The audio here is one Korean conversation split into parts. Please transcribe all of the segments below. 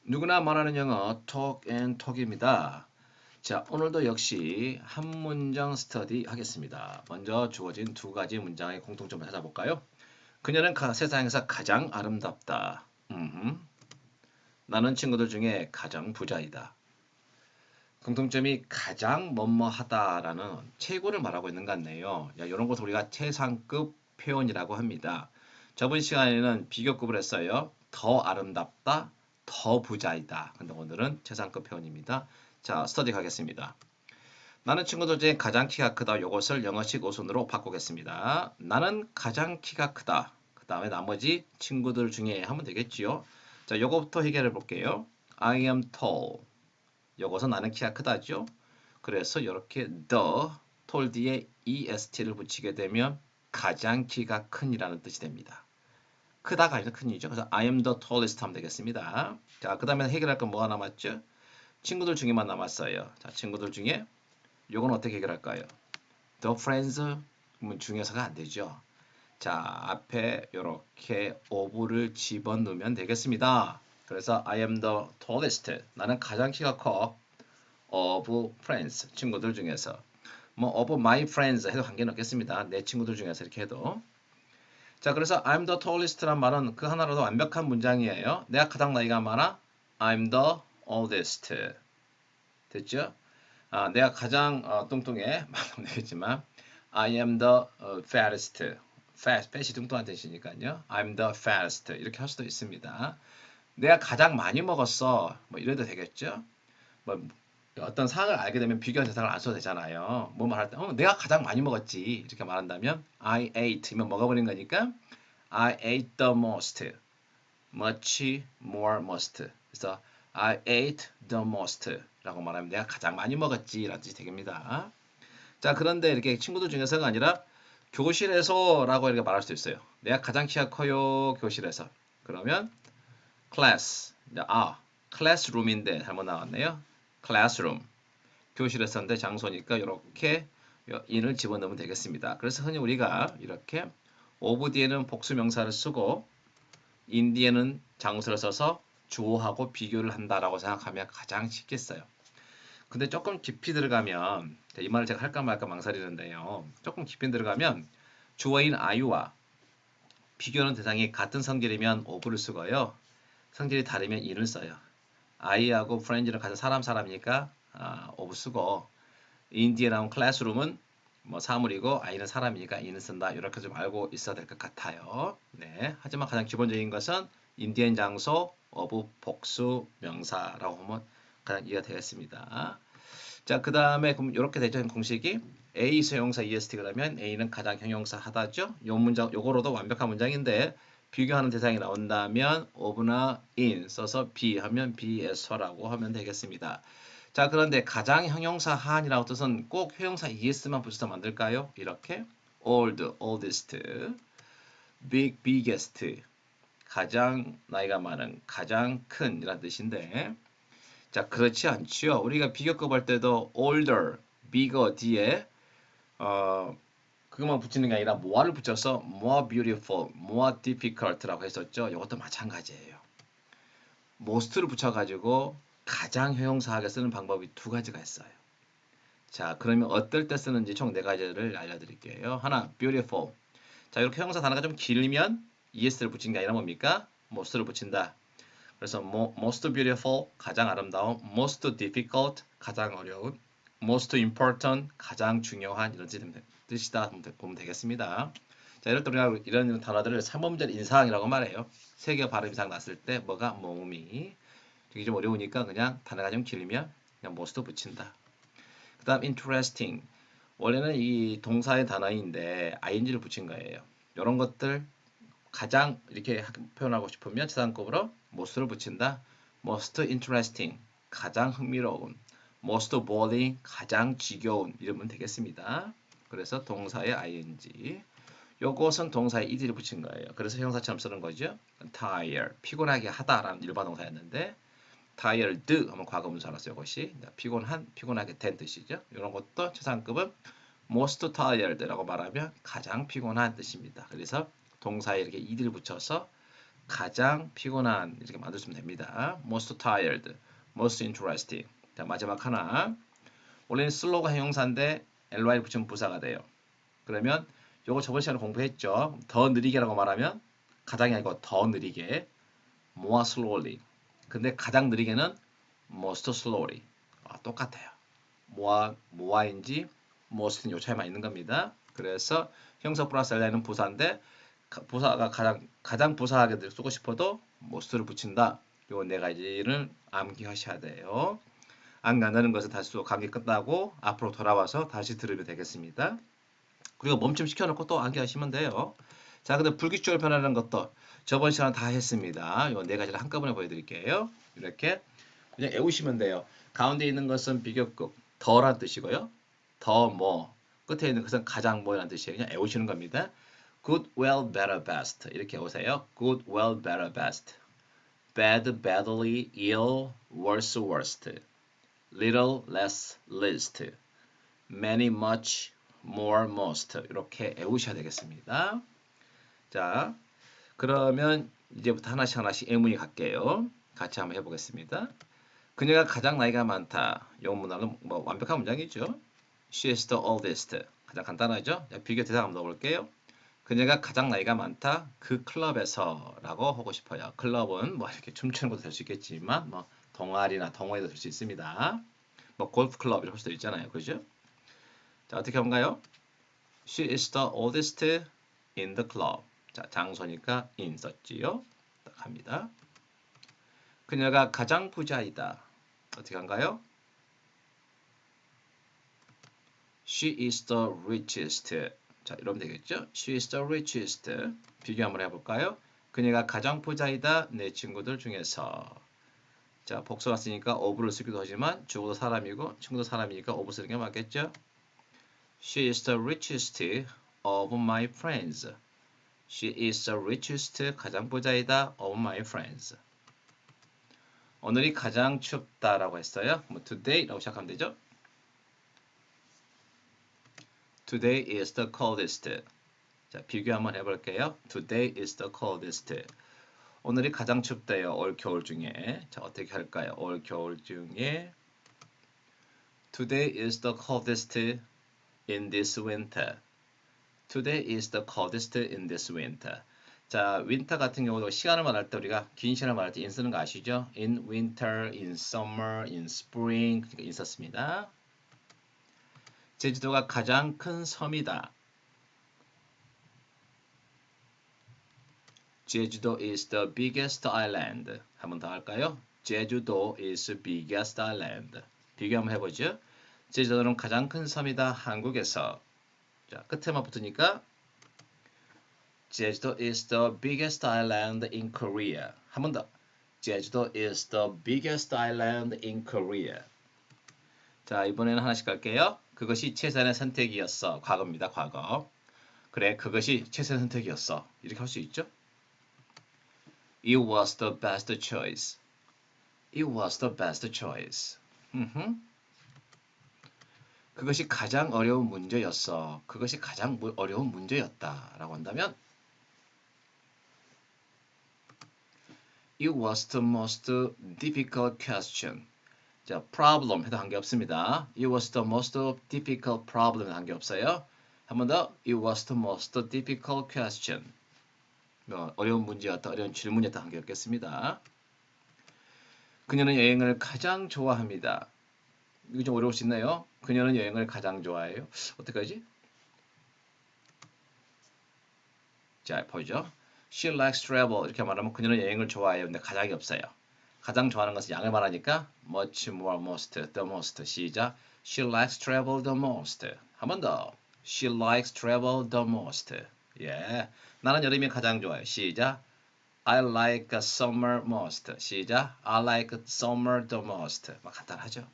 누구나 말하는 영어 talk and talk입니다. 자, 오늘도 역시 한 문장 스터디 하겠습니다. 먼저 주어진 두 가지 문장의 공통점을 찾아볼까요? 그녀는 세상에서 가장 아름답다. 나는 친구들 중에 가장 부자이다. 공통점이 가장 뭐뭐하다라는 최고를 말하고 있는 것 같네요. 이런 것을 우리가 최상급 표현이라고 합니다. 저번 시간에는 비교급을 했어요. 더 아름답다, 더 부자이다. 근데 오늘은 최상급 표현입니다. 자, 스터디 가겠습니다. 나는 친구들 중에 가장 키가 크다. 이것을 영어식 오순으로 바꾸겠습니다. 나는 가장 키가 크다. 그 다음에 나머지 친구들 중에 하면 되겠지요. 자, 요거부터 해결해 볼게요. I am tall. 요것은 나는 키가 크다죠. 그래서 이렇게 the tall 뒤에 est를 붙이게 되면 가장 키가 큰이라는 뜻이 됩니다. 크다가 아니라 큰이죠. 그래서 I am the tallest 하면 되겠습니다. 자, 그 다음에 해결할 건 뭐가 남았죠? 친구들 중에만 남았어요. 자, 친구들 중에 요건 어떻게 해결할까요? The friends 중에서가 안 되죠. 자, 앞에 이렇게 of를 집어넣으면 되겠습니다. 그래서 I am the tallest. 나는 가장 키가 커. of friends. 친구들 중에서. 뭐 of my friends 해도 관계는 없겠습니다. 내 친구들 중에서 이렇게 해도. 자, 그래서 I'm the tallest란 말은 그 하나로도 완벽한 문장이에요. 내가 가장 나이가 많아. I'm the oldest. 됐죠? 내가 가장 뚱뚱해. 말하면 되겠지만 I am the fattest. fat이 뚱뚱한 뜻이니까요. I'm the fattest. 이렇게 할 수도 있습니다. 내가 가장 많이 먹었어. 뭐 이래도 되겠죠? 뭐 어떤 사항을 알게 되면 비교한 대상을 안 써도 되잖아요. 뭐 말할 때, 내가 가장 많이 먹었지. 이렇게 말한다면 I ate면 먹어버린 거니까 I ate the most. much more most. 그래서 I ate the most 라고 말하면 내가 가장 많이 먹었지 라는 뜻이 되겠습니다. 자, 그런데 이렇게 친구들 중에서가 아니라 교실에서 라고 이렇게 말할 수 있어요. 내가 가장 키가 커요 교실에서. 그러면 class. classroom인데 잘못 나왔네요. classroom. 교실에서인데 장소니까 이렇게 in을 집어넣으면 되겠습니다. 그래서 흔히 우리가 이렇게 of 뒤에는 복수 명사를 쓰고 in 뒤에는 장소를 써서 주어하고 비교를 한다라고 생각하면 가장 쉽겠어요. 근데 조금 깊이 들어가면 이 말을 제가 할까 말까 망설이는데요. 조금 깊이 들어가면 주어인 I와 비교하는 대상이 같은 성질이면 of를 쓰고요. 성질이 다르면 in을 써요. I하고 friend는 같은 사람이니까 of 쓰고 in 뒤에 나온 classroom은 뭐 사물이고 I는 사람이니까 in을 쓴다. 이렇게 좀 알고 있어야 될 것 같아요. 네. 하지만 가장 기본적인 것은 in 뒤엔 장소, of 복수 명사라고 하면 가장 이해가 되겠습니다. 자, 그 다음에 그럼 이렇게 되죠. 공식이 A 수용사 EST 그러면 A는 가장 형용사 하다죠. 요 문장 요거로도 완벽한 문장인데 비교하는 대상이 나온다면 of나 in 써서 be 하면 be서라고 하면 되겠습니다. 자, 그런데 가장 형용사 한이라고 뜻은 꼭 형용사 es만 붙여서 만들까요? 이렇게 old, oldest, big, biggest 가장 나이가 많은, 가장 큰 이란 뜻인데 자, 그렇지 않죠. 우리가 비교급 할 때도 older, bigger 뒤에 그것만 붙이는 게 아니라 more를 붙여서 more beautiful, more difficult라고 했었죠. 이것도 마찬가지예요. most를 붙여가지고 가장 형용사하게 쓰는 방법이 두 가지가 있어요. 자, 그러면 어떨 때 쓰는지 총 네 가지를 알려드릴게요. 하나, beautiful. 자, 이렇게 형용사 단어가 좀 길면 es를 붙인 게 아니라 뭡니까? most를 붙인다. 그래서 most beautiful 가장 아름다운, most difficult 가장 어려운, most important 가장 중요한 이런 뜻이다 보면 되겠습니다. 자, 이럴 때 우리가 이런 단어들을 3음절 인사항이라고 말해요. 세 개 발음 이상 났을 때 뭐가 몸이 되게 좀 어려우니까 그냥 단어가 좀 길면 그냥 most 붙인다. 그다음 interesting 원래는 이 동사의 단어인데 ing를 붙인 거예요. 이런 것들 가장 이렇게 표현하고 싶으면 지상급으로 most를 붙인다. most interesting 가장 흥미로운, most boring 가장 지겨운 이러면 되겠습니다. 그래서 동사의 ing 요것은 동사에 ed를 붙인 거예요. 그래서 형사처럼 쓰는 거죠. tired 피곤하게 하다라는 일반 동사였는데 tired 하면 과거분사라서 이것이 피곤한, 피곤하게 된 뜻이죠. 이런 것도 최상급은 most tired라고 말하면 가장 피곤한 뜻입니다. 그래서 동사에 이렇게 ed를 붙여서 가장 피곤한 이렇게 만들면 됩니다. most tired, most interesting. 자, 마지막 하나. 원래는 slow가 형용사인데 ly를 붙이면 부사가 돼요. 그러면 요거 저번 시간에 공부했죠. 더 느리게라고 말하면 가장이 아니고 더 느리게 more slowly. 근데 가장 느리게는 most slowly. 똑같아요. more인지 most는 요 차이만 있는 겁니다. 그래서 형사 플러스 ly는 부사인데 부사가 가장 부사하게 쓰고 싶어도 most를 붙인다. 요 네 가지를 암기하셔야 돼요. 안 간다는 것은 다시 또 강의 끝나고 앞으로 돌아와서 다시 들으면 되겠습니다. 그리고 멈춤 시켜놓고 또 암기하시면 돼요. 자, 근데 불규칙적으로 변하는 것도 저번 시간 다 했습니다. 요 네 가지를 한꺼번에 보여드릴게요. 이렇게 그냥 외우시면 돼요. 가운데 있는 것은 비교급 더란 뜻이고요. 더 뭐, 끝에 있는 것은 가장 뭐라는 뜻이에요. 그냥 외우시는 겁니다. good, well, better, best 이렇게 오세요. good, well, better, best. bad, badly, ill, worse, worst. little, less, least. many, much, more, most. 이렇게 외우셔야 되겠습니다. 자, 그러면 이제부터 하나씩 하나씩 예문이 갈게요. 같이 한번 해보겠습니다. 그녀가 가장 나이가 많다. 이 문장은 뭐 완벽한 문장이죠. She is the oldest. 가장 간단하죠. 비교 대상 한번 넣어볼게요. 그녀가 가장 나이가 많다. 그 클럽에서 라고 하고 싶어요. 클럽은 뭐 이렇게 춤추는 것도 될 수 있겠지만 뭐 동아리나 동호회도 될 수 있습니다. 뭐 골프 클럽 이럴 수도 있잖아요. 그죠? 자, 어떻게 한가요? She is the oldest in the club. 자, 장소니까 in 썼지요. 딱 합니다. 그녀가 가장 부자이다. 어떻게 한가요? She is the richest. 자, 이러면 되겠죠? She is the richest. 비교 한번 해볼까요? 그녀가 가장 부자이다. 내 친구들 중에서. 자, 복수 왔으니까 of를 쓰기도 하지만 주어도 사람이고 친구도 사람이니까 of 쓰는 게 맞겠죠? She is the richest of my friends. She is the richest. 가장 부자이다. of my friends. 오늘이 가장 춥다라고 했어요. 뭐 today라고 시작하면 되죠? Today is the coldest. 자, 비교 한번 해볼게요. Today is the coldest. 오늘이 가장 춥대요. 올 겨울 중에. 자, 어떻게 할까요? 올 겨울 중에 Today is the coldest in this winter. Today is the coldest in this winter. 자, winter 같은 경우도 시간을 말할 때 우리가 긴 시간을 말할 때 in 쓰는 거 아시죠? In winter, in summer, in spring 그러니까 in 썼습니다. 제주도가 가장 큰 섬이다. 제주도 is the biggest island. 한 번 더 할까요? 제주도 is the biggest island. 비교 한번 해보죠. 제주도는 가장 큰 섬이다. 한국에서. 자, 끝에만 붙으니까 제주도 is the biggest island in Korea. 한 번 더. 제주도 is the biggest island in Korea. 자, 이번에는 하나씩 갈게요. 그것이 최선의 선택이었어. 과거입니다. 과거. 그래, 그것이 최선의 선택이었어. 이렇게 할 수 있죠? It was the best choice. It was the best choice. 그것이 가장 어려운 문제였어. 그것이 가장 어려운 문제였다. 라고 한다면 It was the most difficult question. 자, problem 해도 관계없습니다. It was the most difficult problem 관계없어요. 한 번 더. It was the most difficult question. 어려운 문제였다, 어려운 질문이었다 관계없겠습니다. 그녀는 여행을 가장 좋아합니다. 이거 좀 어려울 수 있나요? 그녀는 여행을 가장 좋아해요. 어떡하지? 자, 보이죠? She likes travel. 이렇게 말하면 그녀는 여행을 좋아해요. 근데 가장이 없어요. 가장 좋아하는 것은 양을 말하니까 much, more, most, the most. 시작. She likes travel the most. 한 번 더. She likes travel the most. 예. 나는 여름이 가장 좋아요. 시작. I like summer most. 시작. I like summer the most. 간단하죠?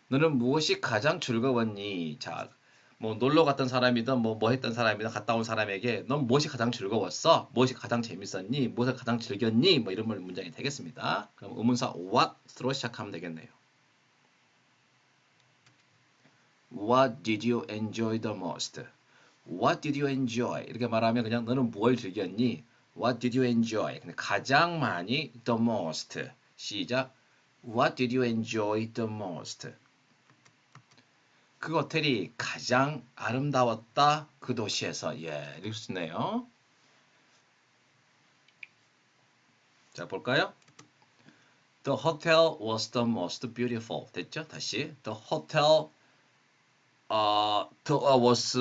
너는 무엇이 가장 즐거웠니? 자, 뭐 놀러 갔던 사람이든 뭐 했던 사람이든 갔다 온 사람에게 넌 무엇이 가장 즐거웠어? 무엇이 가장 재밌었니? 무엇을 가장 즐겼니? 뭐 이런 문장이 되겠습니다. 그럼 의문사 what으로 시작하면 되겠네요. What did you enjoy the most? What did you enjoy? 이렇게 말하면 그냥 너는 무엇을 즐겼니? What did you enjoy? 근데 가장 많이 the most. 시작. What did you enjoy the most? 그 호텔이 가장 아름다웠다. 그 도시에서. 예, 이렇게 쓰네요. 자, 볼까요? The hotel was the most beautiful. 됐죠? 다시. The hotel the was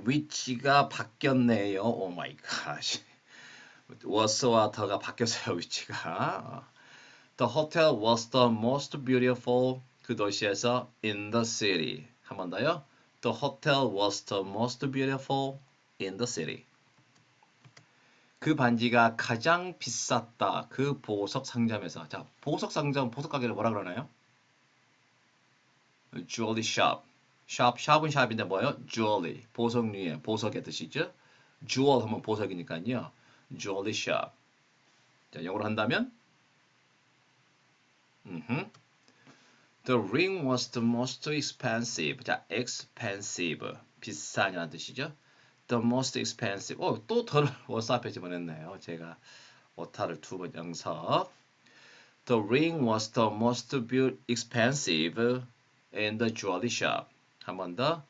위치가 바뀌었네요. 오 마이 갓. was와 the가 바뀌었어요, 위치가. The hotel was the most beautiful. 그 도시에서 in the city. 한 번 더요. The hotel was the most beautiful in the city. 그 반지가 가장 비쌌다. 그 보석 상점에서. 자, 보석 상점, 보석 가게를 뭐라 그러나요? Jewelry shop. 샵은 샵인데 뭐예요? Jewelry. 보석류의 보석의 뜻이죠. Jewel 하면 보석이니까요. Jewelry shop. 자, 영어로 한다면 The ring was the most expensive. 자, expensive. 비싼이라는 뜻이죠. The most expensive. 또 더를 was 앞에 집어냈네요. 제가 오타를 두 번 연속. The ring was the most expensive in the jewelry shop. 한 번 더.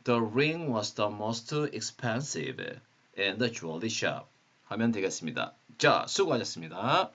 The ring was the most expensive in the jewelry shop. 하면 되겠습니다. 자, 수고하셨습니다.